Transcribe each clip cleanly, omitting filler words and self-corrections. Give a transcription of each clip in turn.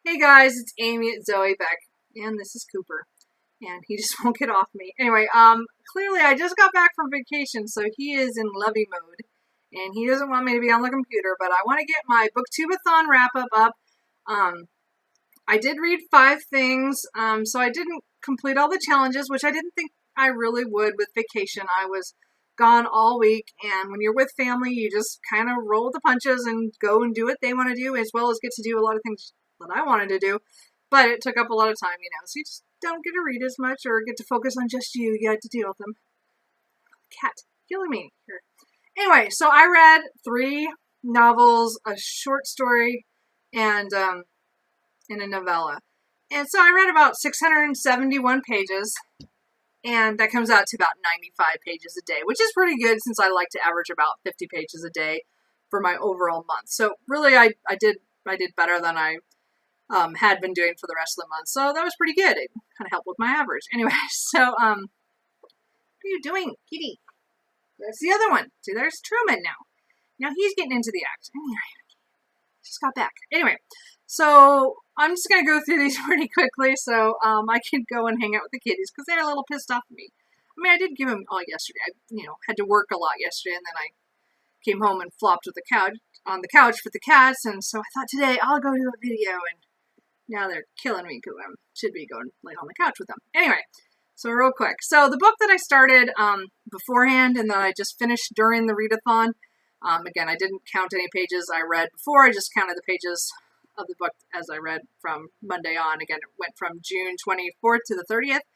Hey guys, it's Amy at Zoe Beck, and this is Cooper, and he just won't get off me. Anyway, clearly I just got back from vacation, so he is in lovey mode, and he doesn't want me to be on the computer, but I want to get my Booktube-a-thon wrap-up up. I did read 5 things, so I didn't complete all the challenges, which I didn't think I really would with vacation. I was gone all week, and when you're with family, you just kind of roll the punches and go and do what they want to do, as well as get to do a lot of things that I wanted to do, but it took up a lot of time, so you just don't get to read as much or get to focus on just you. You had to deal with them. Cat killing me here. Anyway, so I read 3 novels, a short story, and a novella. And so I read about 671 pages, and that comes out to about 95 pages a day, which is pretty good since I like to average about 50 pages a day for my overall month. So really, I did better than I had been doing for the rest of the month. So that was pretty good. It kind of helped with my average. Anyway, so, what are you doing, kitty? There's the other one. See, there's Truman now. Now he's getting into the act. Anyway, just got back. Anyway, so I'm just going to go through these pretty quickly so I can go and hang out with the kitties because they're a little pissed off at me. I mean, I did give them all yesterday. I, had to work a lot yesterday, and then I came home and flopped with on the couch with the cats, and so I thought today I'll go do a video, and now they're killing me because I should be going lay on the couch with them. Anyway, so real quick. So the book that I started beforehand and that I just finished during the readathon, again, I didn't count any pages I read before. I just counted the pages of the book as I read from Monday on. Again, it went from June 24th to the 30th.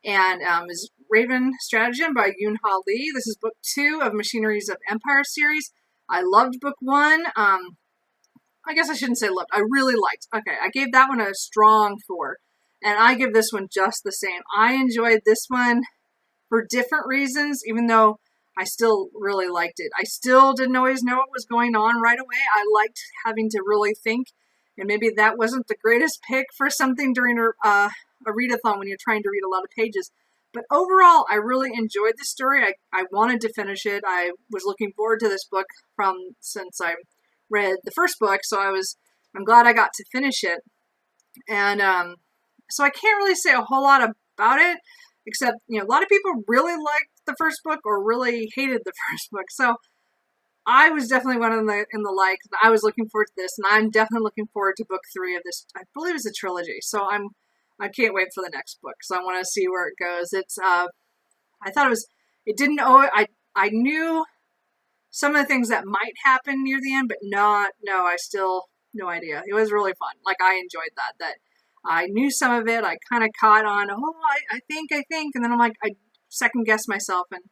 And is Raven Stratagem by Yoon-Ha Lee. This is book 2 of Machineries of Empire series. I loved book 1. I guess I shouldn't say loved. I really liked. Okay, I gave that one a strong 4. And I give this one just the same. I enjoyed this one for different reasons, even though I still really liked it. I still didn't always know what was going on right away. I liked having to really think. And maybe that wasn't the greatest pick for something during a readathon when you're trying to read a lot of pages. But overall, I really enjoyed the story. I wanted to finish it. I was looking forward to this book since I read the first book, so I'm glad I got to finish it. And so I can't really say a whole lot about it, except, a lot of people really liked the first book or really hated the first book. So I was definitely one in the like. I was looking forward to this, and I'm definitely looking forward to book 3 of this. I believe it's a trilogy, so I can't wait for the next book, so I want to see where it goes. It's I thought it didn't owe. I knew some of the things that might happen near the end, but I still no idea. It was really fun. Like, I enjoyed that I knew some of it. I kind of caught on, I think, and then I'm like, I second guessed myself, and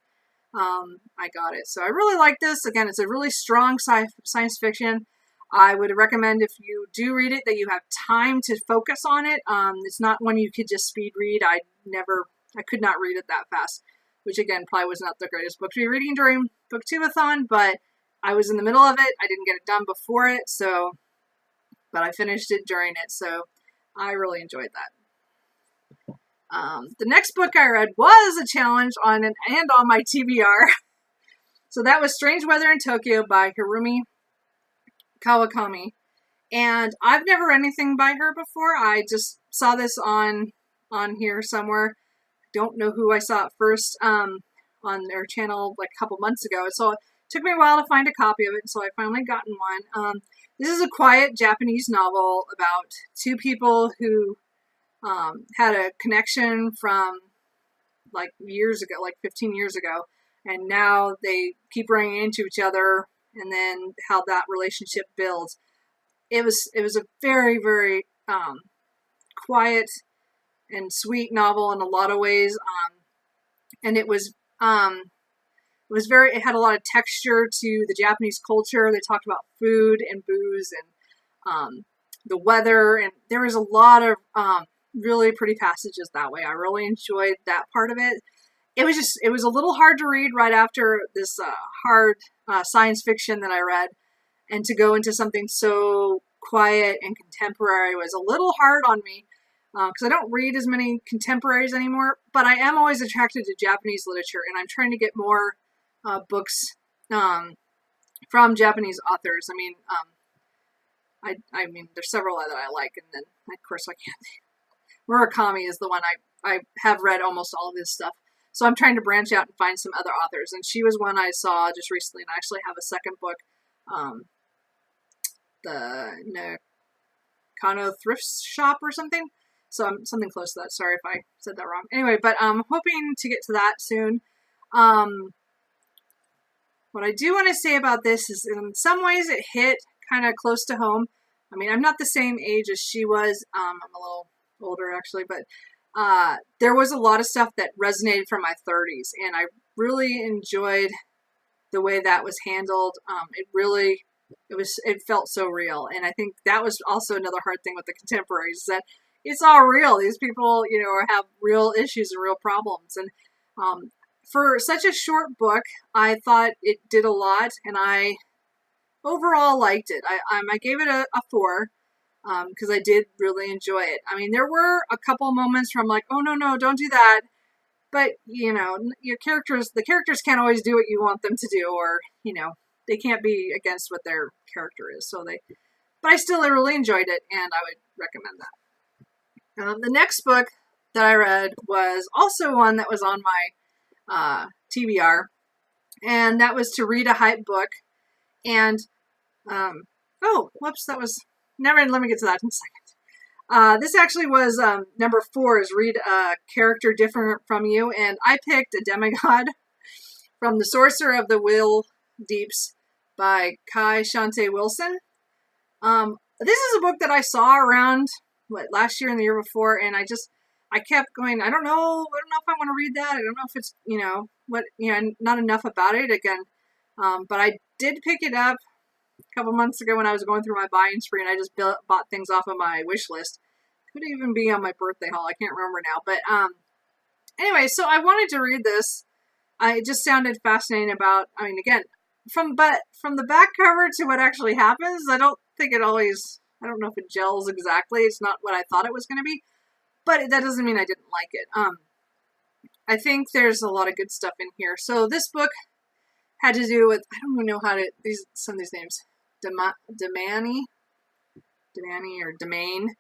I got it. So I really like this. Again, it's a really strong science fiction. I would recommend, if you do read it, that you have time to focus on it. It's not one you could just speed read. I could not read it that fast, which again, probably was not the greatest book to be reading during Booktubeathon, but I was in the middle of it. I didn't get it done before it, but I finished it during it, so I really enjoyed that. The next book I read was a challenge on my TBR. So that was Strange Weather in Tokyo by Hirumi Kawakami. And I've never read anything by her before. I just saw this on here somewhere. Don't know who I saw it first on their channel like a couple months ago. So it took me a while to find a copy of it, so I finally gotten one. This is a quiet Japanese novel about 2 people who had a connection from like years ago, like 15 years ago, and now they keep running into each other, and then how that relationship builds. It was a very, very quiet and sweet novel in a lot of ways, and it had a lot of texture to the Japanese culture. They talked about food and booze and the weather, and there was a lot of really pretty passages that way. I really enjoyed that part of it. It was a little hard to read right after this hard science fiction that I read, and to go into something so quiet and contemporary was a little hard on me, because I don't read as many contemporaries anymore, but I am always attracted to Japanese literature, and I'm trying to get more books from Japanese authors. I mean, I mean, there's several that I like, and then, of course, I can't. Murakami is the one I have read almost all of his stuff. So I'm trying to branch out and find some other authors. And she was one I saw just recently, and I actually have a second book, the Nakano Thrift Shop or something. So I'm something close to that. Sorry if I said that wrong. Anyway, but I'm hoping to get to that soon. What I do want to say about this is in some ways it hit kind of close to home. I mean, I'm not the same age as she was. I'm a little older actually, but there was a lot of stuff that resonated from my 30s, and I really enjoyed the way that was handled. It felt so real, and I think that was also another hard thing with the contemporaries, is that it's all real. These people, have real issues and real problems, and for such a short book, I thought it did a lot, and I overall liked it. I gave it a 4. Because I did really enjoy it. I mean, there were a couple moments where I'm like, oh, no, don't do that. But, the characters can't always do what you want them to do, or, they can't be against what their character is. But I still really enjoyed it, and I would recommend that. The next book that I read was also one that was on my TBR, and that was To Read a Hype Book. And, that was... Never, let me get to that in a second. This actually was number 4, is Read a Character Different from You, and I picked A Demigod from The Sorcerer of the Will Deeps by Kai Shante Wilson. This is a book that I saw around last year and the year before, and I kept going, I don't know if I want to read that. I don't know if it's not enough about it again. But I did pick it up a couple months ago when I was going through my buying spree, and I just bought things off of my wish list. Could even be on my birthday haul. I can't remember now. But anyway, so I wanted to read this. It just sounded fascinating again, from the back cover to what actually happens, I don't know if it gels exactly. It's not what I thought it was going to be. But that doesn't mean I didn't like it. I think there's a lot of good stuff in here. So this book had to do with, I don't even know some of these names. Damani or Demain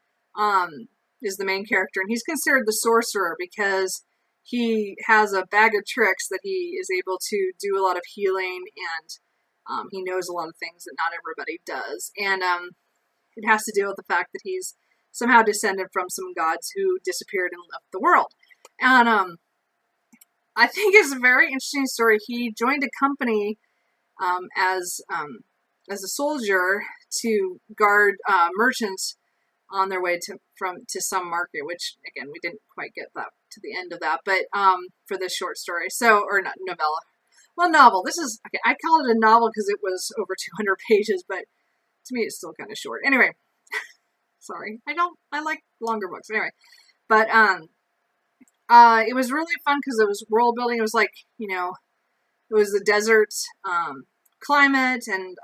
is the main character, and he's considered the sorcerer because he has a bag of tricks that he is able to do a lot of healing, and he knows a lot of things that not everybody does. And it has to deal with the fact that he's somehow descended from some gods who disappeared and left the world. And I think it's a very interesting story. He joined a company as a soldier to guard merchants on their way to some market, which again we didn't quite get that to the end of that, but for this short story, or not novella, novel. This is okay. I call it a novel because it was over 200 pages, but to me it's still kind of short. Anyway, sorry, I like longer books. Anyway, but it was really fun because it was world building. It was like it was the desert climate, and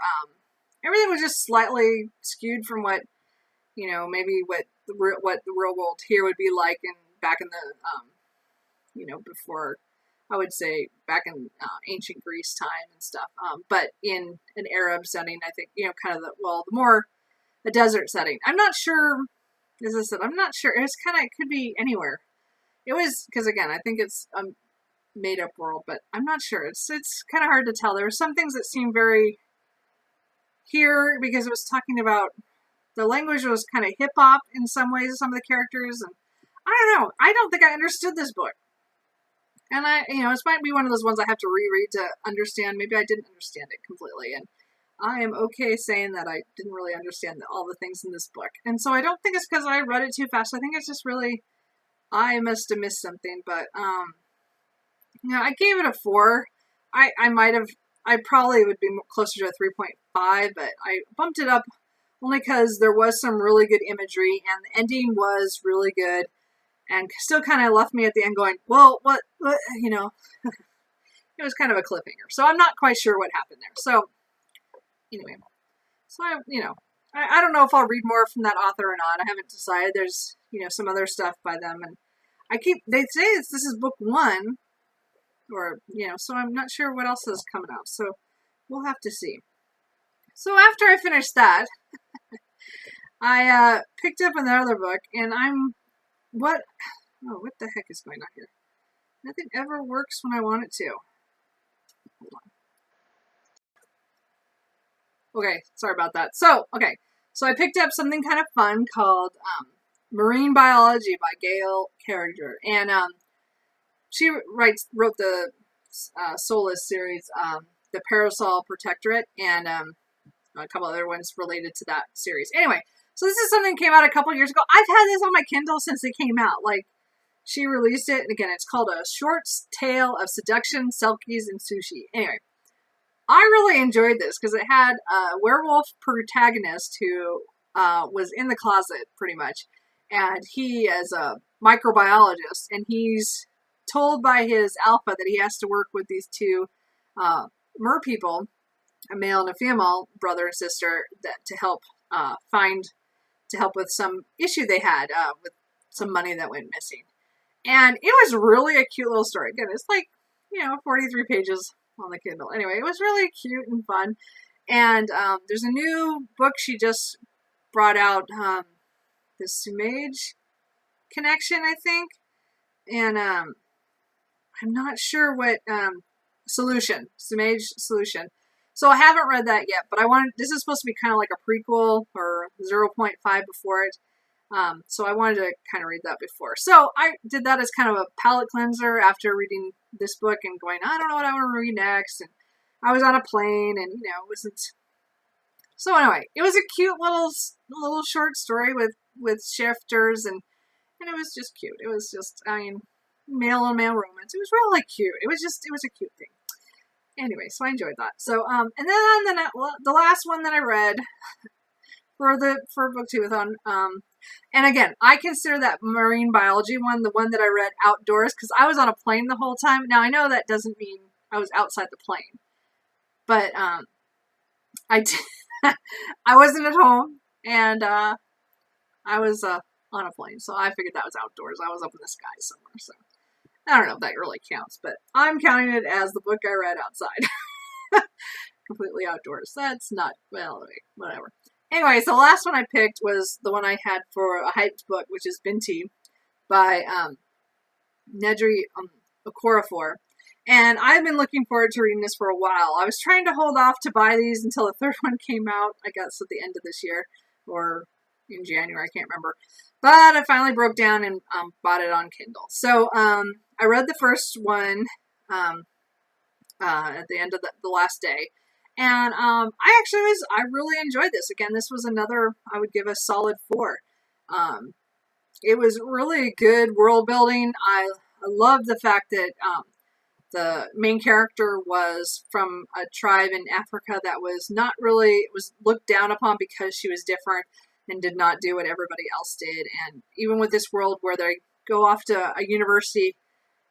everything was just slightly skewed from what maybe what the real world here would be like back in the before, I would say back in ancient Greece time and stuff, but in an Arab setting. I think kind of the more a desert setting. I'm not sure, as I said, I'm not sure. It could be anywhere. It was, because again, I think it's a made up world, but I'm not sure. It's kind of hard to tell. There were some things that seemed very here, because it was talking about, the language was kind of hip hop in some ways, some of the characters, and I don't know. I don't think I understood this book. And this might be one of those ones I have to reread to understand. Maybe I didn't understand it completely, and I am okay saying that I didn't really understand all the things in this book. And so I don't think it's because I read it too fast. I think it's just really, I must have missed something. But I gave it a 4. I probably would be closer to a 3.5, but I bumped it up only because there was some really good imagery, and the ending was really good, and still kind of left me at the end going, well, what it was kind of a cliffhanger. So I'm not quite sure what happened there. So anyway, so I don't know if I'll read more from that author or not. I haven't decided. There's some other stuff by them, and they say this is book 1, or so I'm not sure what else is coming out. So we'll have to see. So after I finished that, I picked up another book, and what the heck is going on here? Nothing ever works when I want it to. Hold on. Okay, sorry about that. So I picked up something kind of fun called Marine Biology by Gail Carriger, and she wrote the Solace series, the Parasol Protectorate, and a couple other ones related to that series. Anyway, so this is something that came out a couple years ago. I've had this on my Kindle since it came out. Like, she released it, and again, it's called A Short Tale of Seduction, Selkies, and Sushi. Anyway, I really enjoyed this because it had a werewolf protagonist who was in the closet, pretty much, and he is a microbiologist, and he's told by his alpha that he has to work with these two mer people, a male and a female, brother and sister, to help with some issue they had with some money that went missing. And it was really a cute little story. Again, it's like, 43 pages on the Kindle. Anyway, it was really cute and fun. And there's a new book she just brought out, the Sumage Connection, I think. And I'm not sure what Sumage Solution. So I haven't read that yet, but this is supposed to be kind of like a prequel or 0.5 before it. So I wanted to kind of read that before. So I did that as kind of a palate cleanser after reading this book and going, I don't know what I want to read next. And I was on a plane and, it wasn't. So anyway, it was a cute little short story with shifters and it was just cute. It was just, male on male romance. It was really cute. It was a cute thing. Anyway, so I enjoyed that. So, and then the last one that I read for Booktubeathon, and again, I consider that marine biology one, the one that I read outdoors, because I was on a plane the whole time. Now, I know that doesn't mean I was outside the plane, but I wasn't at home, and I was on a plane, so I figured that was outdoors. I was up in the sky somewhere, so I don't know if that really counts, but I'm counting it as the book I read outside. Completely outdoors. That's not, well, whatever. Anyway, so the last one I picked was the one I had for a hyped book, which is Binti by Nedry Okorafor. And I've been looking forward to reading this for a while. I was trying to hold off to buy these until the third one came out, I guess at the end of this year, or in January, I can't remember. But I finally broke down and bought it on Kindle. So I read the first one at the end of the last day. And I really enjoyed this. Again, this was another, I would give a solid 4. It was really good world building. I love the fact that the main character was from a tribe in Africa that was looked down upon because she was different and did not do what everybody else did. And even with this world where they go off to a university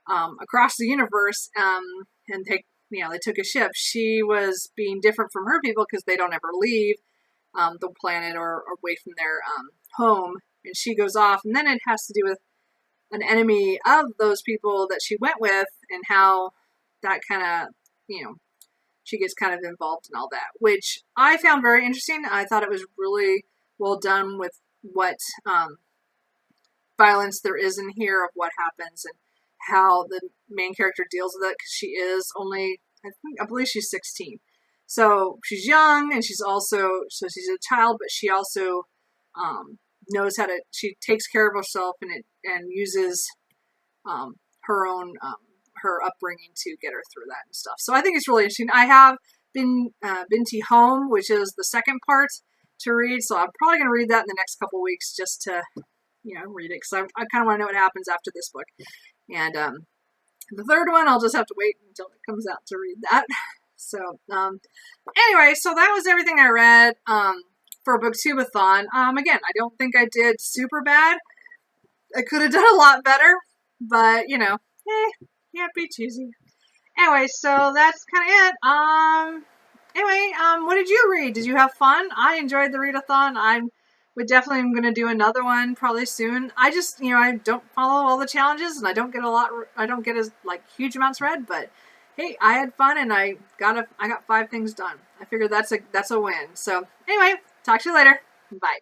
across the universe and they took a ship, she was being different from her people because they don't ever leave the planet or away from their home. And she goes off, and then it has to do with an enemy of those people that she went with and how that kind of, she gets kind of involved in all that, which I found very interesting. I thought it was really well done with what violence there is in here of what happens and how the main character deals with it, because she is only, I believe she's 16. So she's young, and she's a child, but she also knows she takes care of herself and uses her own, her upbringing to get her through that and stuff. So I think it's really interesting. I have Binti Home, which is the second part to read, so I'm probably going to read that in the next couple weeks just to, read it, because I kind of want to know what happens after this book. And the third one, I'll just have to wait until it comes out to read that. So, anyway, so that was everything I read for Booktubeathon. Again, I don't think I did super bad. I could have done a lot better, but, can't be choosy. Anyway, so that's kind of it. Anyway, what did you read? Did you have fun? I enjoyed the readathon. I'm going to do another one probably soon. I just, I don't follow all the challenges, and I don't get as huge amounts read, but hey, I had fun, and I got 5 things done. I figured that's a win. So anyway, talk to you later. Bye.